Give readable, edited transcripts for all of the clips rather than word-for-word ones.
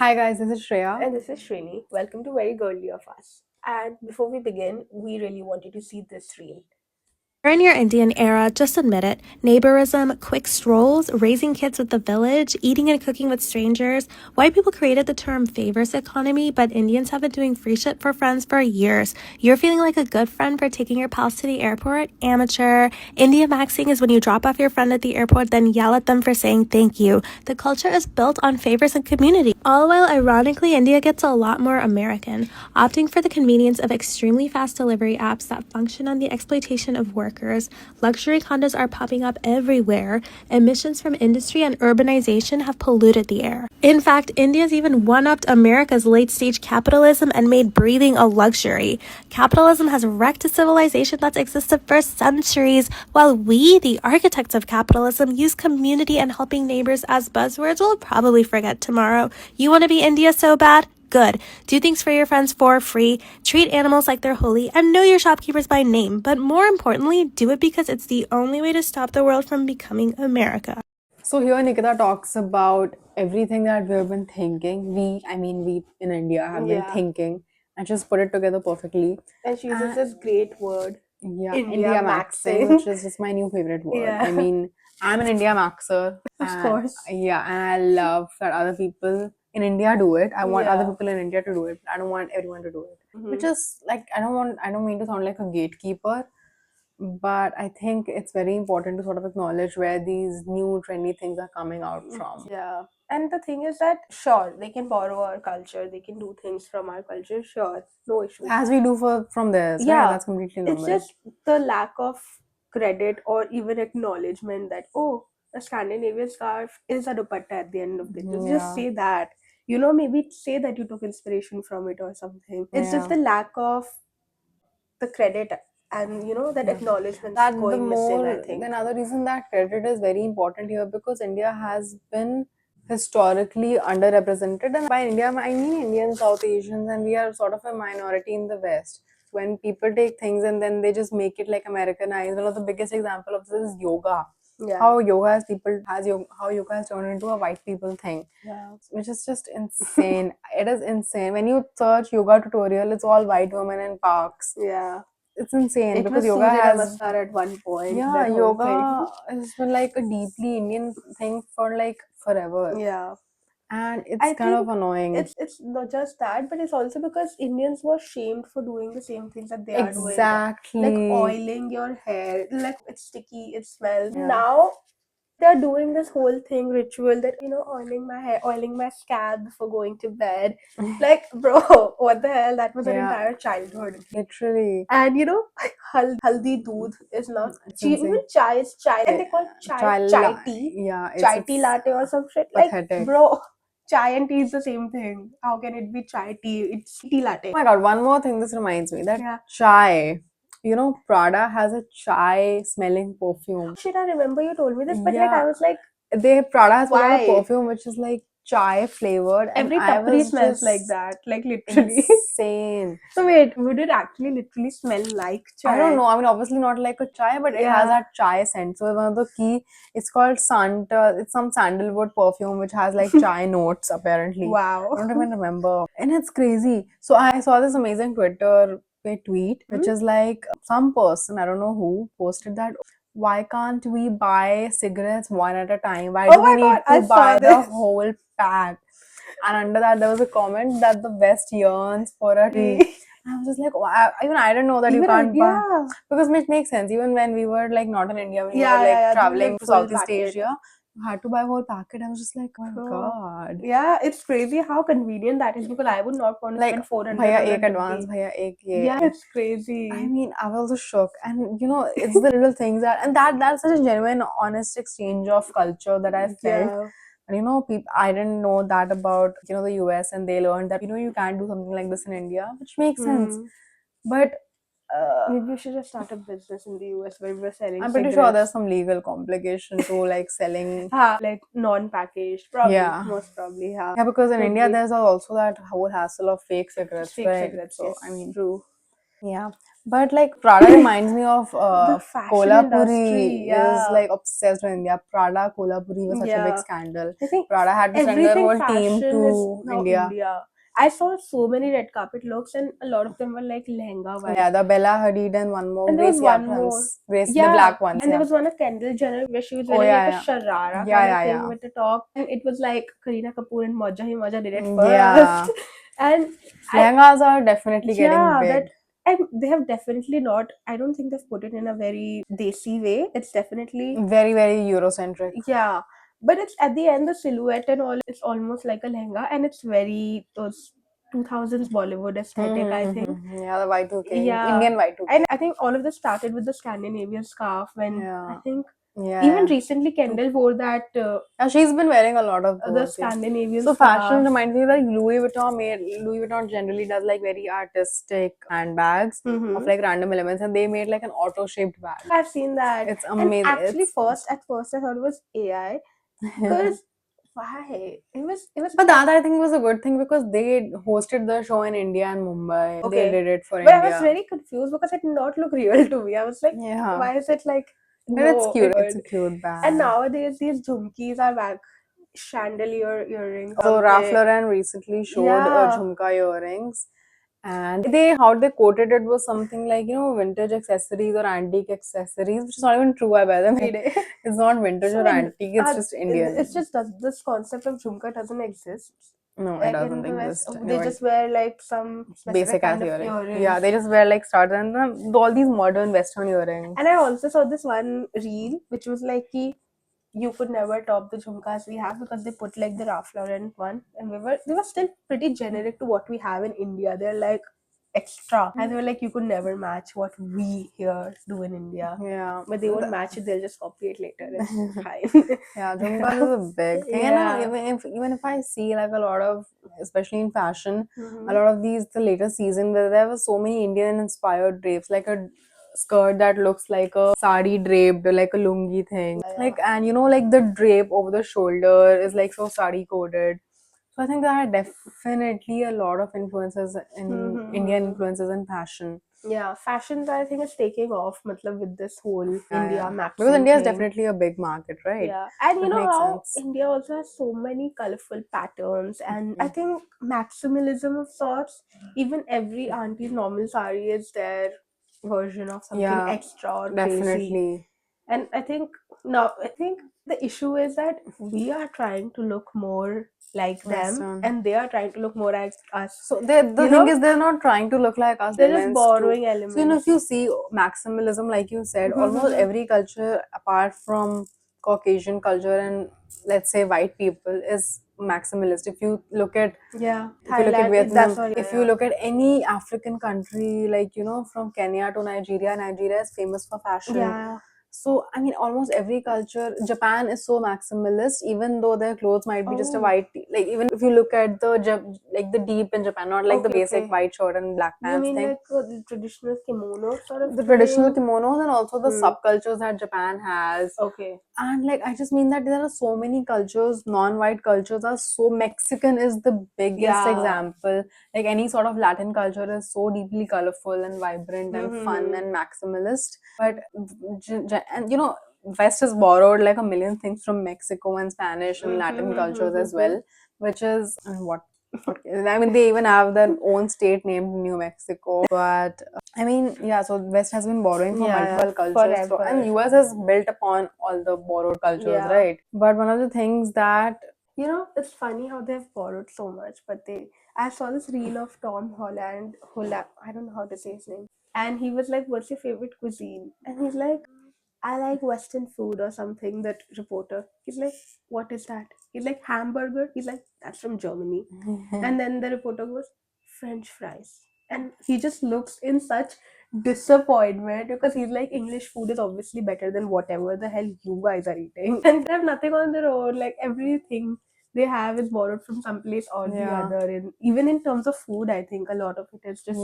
Hi guys, this is Shreya. And this is Shrini. Welcome to Very Girly of Us. And before we begin, we really want you to see this reel. During your Indian era, just admit it. Neighborism, quick strolls, raising kids with the village, eating and cooking with strangers. White people created the term favors economy, but Indians have been doing free shit for friends for years. You're feeling like a good friend for taking your pals to the airport? Amateur. India maxing is when you drop off your friend at the airport, then yell at them for saying thank you. The culture is built on favors and community. All while, ironically, India gets a lot more American, opting for the convenience of extremely fast delivery apps that function on the exploitation of workers. Luxury condos are popping up everywhere. Emissions from industry and urbanization have polluted the air. In fact, India's even one-upped America's late-stage capitalism and made breathing a luxury. Capitalism has wrecked a civilization that's existed for centuries, while we, the architects of capitalism, use community and helping neighbors as buzzwords we'll probably forget tomorrow. You want to be India so bad? Good. Do things for your friends for free, treat animals like they're holy, and know your shopkeepers by name. But more importantly, do it because it's the only way to stop the world from becoming America. So here Nikita talks about everything that we've been thinking. We in India have been thinking and just put it together perfectly. And she uses this great word, Yeah, India maxing, which is just my new favorite word. Yeah. I mean, I'm an India maxer. Of course. Yeah, and I love that other people in India do it. I want other Yeah. people in India to do it. I don't want everyone to do it. Mhm. Which is like I don't mean to sound like a gatekeeper, but I think it's very important to sort of acknowledge where these new trendy things are coming out from. Yeah. And the thing is that, sure, they can borrow our culture, they can do things from our culture, sure, no issue. As we do from theirs, Yeah, right? That's completely normal. It's just the lack of credit or even acknowledgement that, oh, a Scandinavian scarf is a dupatta at the end of the day. Just Yeah. say that. Maybe say that you took inspiration from it or something. It's just Yeah. the lack of the credit and that Yeah. acknowledgement That the going missing, I more think. another reason that credit is very important here because India has been historically underrepresented, and by India I mean Indian South Asians, and we are sort of a minority in the West. When people take things and then they just make it like Americanized, one of the biggest example of this is yoga. Yeah. How yoga has turned into a white people thing. Yeah. Which is just insane. It is insane. When you search yoga tutorial, it's all white women in parks. Yeah. It's insane It because was yoga Surya has Namaskar at one point. yeah, that whole yoga has been like a deeply Indian thing for like forever. thing. Yeah. And it's I kind of think annoying. It's not just that, but it's also because Indians were shamed for doing the same things that they are doing. Exactly. Like oiling your hair, like it's sticky, it smells. Yeah. Now they're doing this whole thing ritual that oiling my hair, oiling my scalp before going to bed. Like, bro, what the hell? That was an Yeah. entire childhood. Literally. And haldi doodh is not It's even insane. chai is chai, and they call chai tea. Yeah, Chai tea latte or some shit. Like, pathetic. bro, chai and tea is the same thing. How can it be chai tea? It's tea latte. Oh my god, one more thing this reminds me that Yeah. chai. Prada has a chai smelling perfume. Shit, I remember you told me this, but Yeah. I was like, Prada has put out why? a perfume which is like chai flavored, Every and I tapri was smells just like that, like literally. insane. So wait, would it actually literally smell like chai? I don't know. I mean, obviously not like a chai, but it has that chai scent. So one of the key, it's called Santa. It's some sandalwood perfume which has like chai notes apparently. Wow. I don't even remember, and it's crazy. So I saw this amazing Twitter tweet, which is like some person, I don't know who, posted that. Why can't we buy cigarettes one at a time? Why do we need to buy the whole pack? And under that, there was a comment that the West yearns for a tea. I was just like, even I didn't know that you can't buy. Because it makes sense. Even when we were like not in India, when we were like traveling to Southeast Asia, you had to buy a whole packet. I was just like, oh my god. Yeah, it's crazy how convenient that is because I would not want to spend 400. Bhaiya, ek advance, bhaiya, ek ye. Yeah, it's crazy. I mean, I was also shook. And it's the little things and that's such a genuine, honest exchange of culture that I felt. Yeah. And people, I didn't know that about the US, and they learned that you can't do something like this in India, which makes sense. But maybe you should just start a business in the US where we're selling. I'm pretty sure there's some legal complication to like selling like non-packaged, probably. Yeah. Most probably. Yeah, because in India there's also that whole hassle of fake cigarettes, right? Cigarettes, so yes. I mean, True. yeah. But like Prada reminds me of The fashion industry, Kolhapuri is yeah. like obsessed with India. Prada Kolhapuri was such a big Yeah. scandal. I think Prada had to send their everything whole team fashion is to now India. India. I saw so many red carpet looks, and a lot of them were like lehenga vibes. Yeah, the Bella Hadid and one more And there was Gracie one more. Abrams. Grace, the Yeah. black ones, And there yeah. was one of Kendall Jenner where she was Oh wearing like yeah, a sharara yeah, kind yeah, of thing yeah. with the top. And it was like Kareena Kapoor and Moja Hi Moja did it Yeah. first. And Lehengas are definitely getting yeah, big. that, and they have definitely not, I don't think they've put it in a very desi way. It's definitely, Very, very Eurocentric. yeah. But it's at the end, the silhouette and all, it's almost like a lehenga, and it's very those 2000s Bollywood aesthetic, I think. Yeah, the Y2K, Yeah. Indian Y2K. And I think all of this started with the Scandinavian scarf when I Yeah. think Yeah, even yeah. recently Kendall wore that Yeah, she's been wearing a lot of the those. Yeah. Scandinavian So scarf. fashion reminds me like Louis Vuitton generally does like very artistic handbags of like random elements, and they made like an auto-shaped bag. I've seen that. It's And amazing. actually, It's at first I thought it was AI because why? It was but that I think was a good thing because they hosted the show in India and Mumbai. okay. They did it for But India. I was very confused because it did not look real to me. I was like, Yeah. why is it like But it's no? cute. It's a cute bag. And nowadays these jhumkis are back. Chandelier earrings. So Ralph Lauren recently showed Yeah. jhumka earrings, and how they quoted it was something like vintage accessories or antique accessories, which is not even true. I by the way, it's not vintage or antique. It's just Indian. It's just this concept of jhumka doesn't exist. No, it Like doesn't in the West, exist. they just wear like some specific Basic kind ass of earring. earrings. Yeah, they just wear like studs and all these modern Western earrings. And I also saw this one reel which was like you could never top the jhumkas we have because they put like the Ralph Lauren one, and they were still pretty generic to what we have in India. They're like extra, and they were like you could never match what we here do in India. Yeah, But they won't match it; they'll just copy it later. It's fine. Yeah, jhumkas is a big thing. Yeah. And even if I see like a lot of, especially in fashion, Mhm. a lot of these the later season where there were so many Indian inspired drapes, like a skirt that looks like a sari draped, like a lungi thing. Like, and like the drape over the shoulder is like so sari coded. So I think there are definitely a lot of influences in Indian influences in fashion. Yeah, fashions I think is taking off, matlab, with this whole India maxim Because India is thing. definitely a big market, right? Yeah, and So you it know makes how sense. India also has so many colorful patterns, and I think maximalism of sorts. Even every auntie's normal sari is their version of something Yeah, extra or crazy. definitely. And I think the issue is that we are trying to look more like them, Western. and they are trying to look more like us. So the thing is, they're not trying to look like us. They're just Elements borrowing too. So elements. if you see maximalism, like you said, almost every culture apart from Caucasian culture and let's say white people is maximalist. If you look at if you look at Thailand, Vietnam, sorry, if you look at any African country, like from Kenya to Nigeria, Nigeria is famous for fashion. Yeah. So I mean, almost every culture. Japan is so maximalist, even though their clothes might be just a white. Like even if you look at the deep in Japan, not like the basic white shirt and black You pants mean thing. like the traditional kimono sort of The thing? traditional kimonos and also the subcultures that Japan has. Okay. And like I just mean that there are so many cultures, non-white cultures are so Mexican is the biggest example. Like any sort of Latin culture is so deeply colorful and vibrant and fun and maximalist. But and West has borrowed like a million things from Mexico and Spanish and Latin cultures as well, which is what I mean, they even have their own state named New Mexico. But I mean, yeah, so West has been borrowing from multiple cultures. So, and US has built upon all the borrowed cultures, right? But one of the things that it's funny how they've borrowed so much, but I saw this reel of Tom Holland, I don't know how to say his name, and he was like, "What's your favorite cuisine?" And he's like, "I like Western food or something." That reporter, he's like, "What is that?" He's like, "Hamburger." He's like, "That's from Germany." And then the reporter goes, "French fries." And he just looks in such disappointment because he's like, English food is obviously better than whatever the hell you guys are eating. And they have nothing on their own. Like everything they have is borrowed from someplace or the other. And even in terms of food, I think a lot of it is just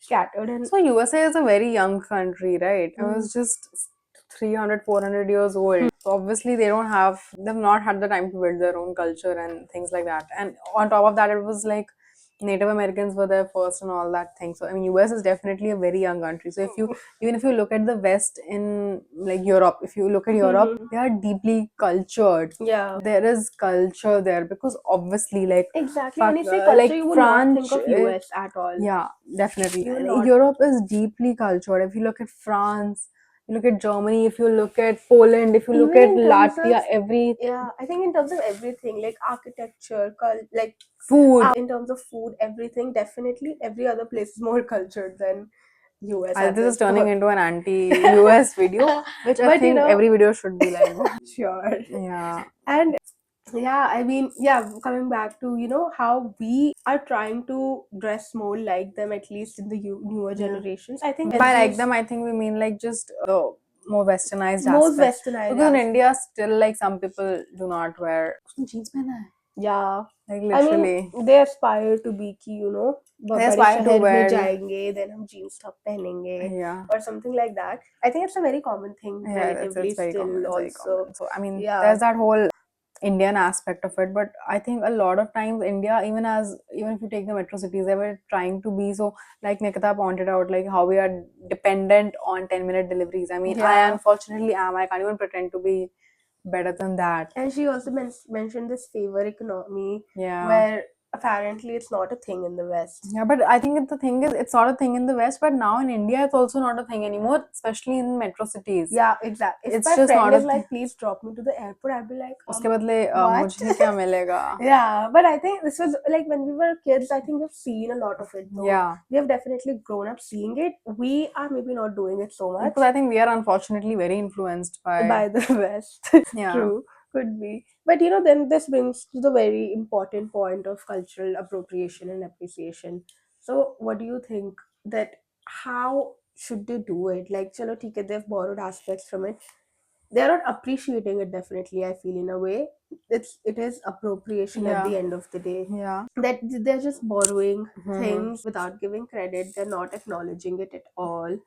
scattered. And so USA is a very young country, right? It was just 300, 400 years old. So obviously they've not had the time to build their own culture and things like that. And on top of that, it was like Native Americans were there first and all that thing. So I mean, US is definitely a very young country. So if you even if you look at the West in like Europe, if you look at Europe, they are deeply cultured. Yeah. There is culture there because obviously like Exactly. When you say culture, like you would not France, think of US at all. yeah, definitely. You will And not. Europe is deeply cultured. If you look at France, you look at Germany, if you look at Poland, if you look Even at in terms Latvia, of yeah, I think in terms of everything, like architecture, like food. in terms of food, everything, definitely every other place is more cultured than US at This is this turning point. into an anti-US video, which I But think every video should be like. sure. Yeah. And yeah, I mean, yeah, coming back to, how we are trying to dress more like them, at least in the newer generations. I think By like them, I think we mean like just the more westernized most aspect. westernized Because in aspect. India, still like some people do not wear jeans. Yeah. Like I mean, literally, they aspire to be कि, they बड़े aspire to शहर में wear. जाएंगे, then हम jeans top पहनेंगे, Yeah. or something like that. I think it's a very common thing, Yeah, relatively it's very still common. It's very also. common. So I mean, Yeah. there's that whole Indian aspect of it, but I think a lot of times India, even if you take the metro cities, they were trying to be so like Nikita pointed out, like how we are dependent on 10-minute deliveries. I mean, I Yeah. unfortunately am. I can't even pretend to be better than that. And she also mentioned this favor economy, Yeah. where apparently it's not a thing in the West. Yeah, but I think the thing is, it's not a thing in the West, but now in India, it's also not a thing anymore, especially in metro cities. Yeah, exactly. If It's my just friend not a is like, thing. please drop me to the airport, I'd be like, उसके बदले what? मुझे क्या मिलेगा? Yeah, but I think this was like when we were kids, I think we've seen a lot of it though. Yeah. We have definitely grown up seeing it. We are maybe not doing it so much Because I think we are unfortunately very influenced by the West. Yeah. True, could be. But then this brings to the very important point of cultural appropriation and appreciation. So, what do you think that how should they do it? Like, chalo, theek hai, they've borrowed aspects from it. They're not appreciating it. Definitely, I feel in a way it is appropriation at the Yeah. end of the day. Yeah. That they're just borrowing things without giving credit. They're not acknowledging it at all.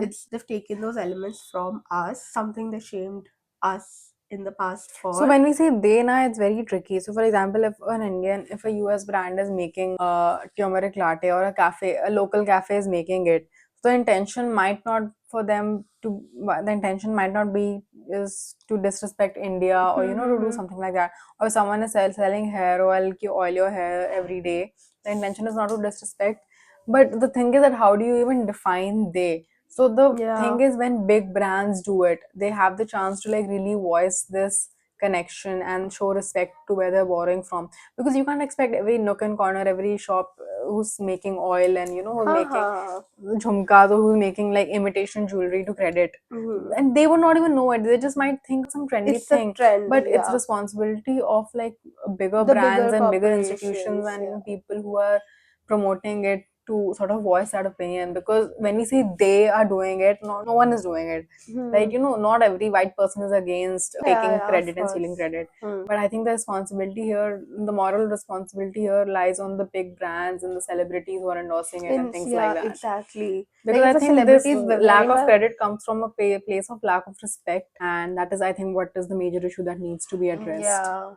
It's they've taken those elements from us, something they shamed us in the past for. So when we say they na, it's very tricky. So for example, if a US brand is making a turmeric latte or a local cafe is making it, the intention might not the intention might not be is to disrespect India or to do something like that. Or someone is selling hair oil, ki oil your hair every day. The intention is not to disrespect. But the thing is that how do you even define they? So the thing is when big brands do it, they have the chance to like really voice this connection and show respect to where they're borrowing from, because you can't expect every nook and corner, every shop who's making oil and who's making jhumkas or who's making like imitation jewelry to credit, and they would not even know it. They just might think some trendy It's a thing, trend, but it's yeah. responsibility of like bigger The brands bigger and bigger institutions corporations, and yeah. people who are promoting it to sort of voice that opinion. Because when we say they are doing it, no one is doing it. Like not every white person is against taking credit and stealing credit, but I think the responsibility here, the moral responsibility here lies on the big brands and the celebrities who are endorsing it and things like that. Exactly. Because Like I if a think this celebrity is lack wearing of a credit comes from a place of lack of respect, and that is, I think, what is the major issue that needs to be addressed. yeah.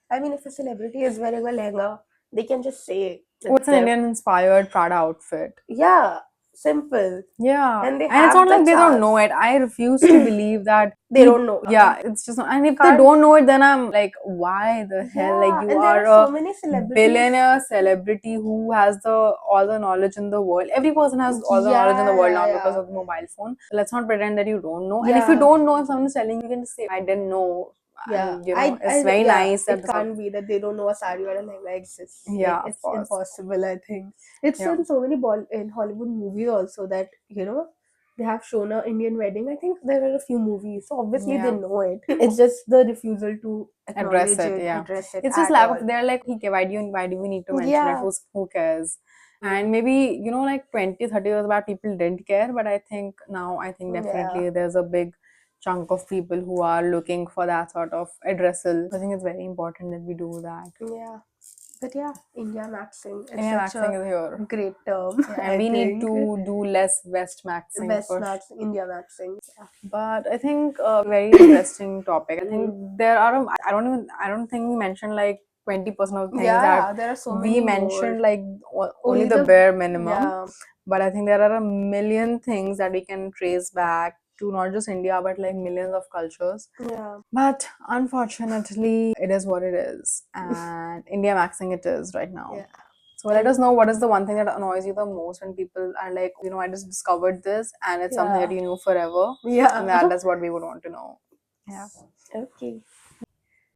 I mean, if a celebrity is wearing a lehenga, they can just say What's an Indian inspired Prada outfit? Yeah, simple. Yeah, And they and it's have not the like they don't chance. know it. I refuse to believe that They don't know. Yeah, it's just and if they Can't- don't know it, then I'm like, why the hell? Like you and there are are so a many celebrities. billionaire celebrity who has all the knowledge in the world. Every person has all the knowledge in the world now because of the mobile phone. Let's not pretend that you don't know. And if you don't know, if someone is telling you, you can just say, I didn't know. Yeah, And it's very nice that it can't be that they don't know a sari or a lehenga exists. Yeah, like, of it's course. impossible. I think it's Yeah. in so many in Hollywood movies also that they have shown a Indian wedding. I think there are a few movies, so obviously they Yeah. know it. It's just the refusal to acknowledge address it. Yeah, address it. it's just at lack all. of. They're like, okay, why do we need to mention it? Yeah. Who cares? And maybe like 20-30 years back people didn't care, but I think now definitely there's a big chunk of people who are looking for that sort of addressal. I think it's very important that we do that. Yeah. But yeah, India maxing is India such maxing a is here. great term. And we need to do less West maxing. West maxing, India maxing. Yeah. But I think a very interesting topic. I think there are I don't think we mentioned like 20% of things Yeah, that there are so we many mentioned, more. like only Only the the bare minimum. yeah. But I think there are a million things that we can trace back to not just India, but like millions of cultures. Yeah. But unfortunately, it is what it is, and India maxing it is right now. Yeah. So let us know what is the one thing that annoys you the most when people are like, I just discovered this and it's something that Yeah. you knew forever. And Yeah. that's what we would want to know. Yeah. Okay.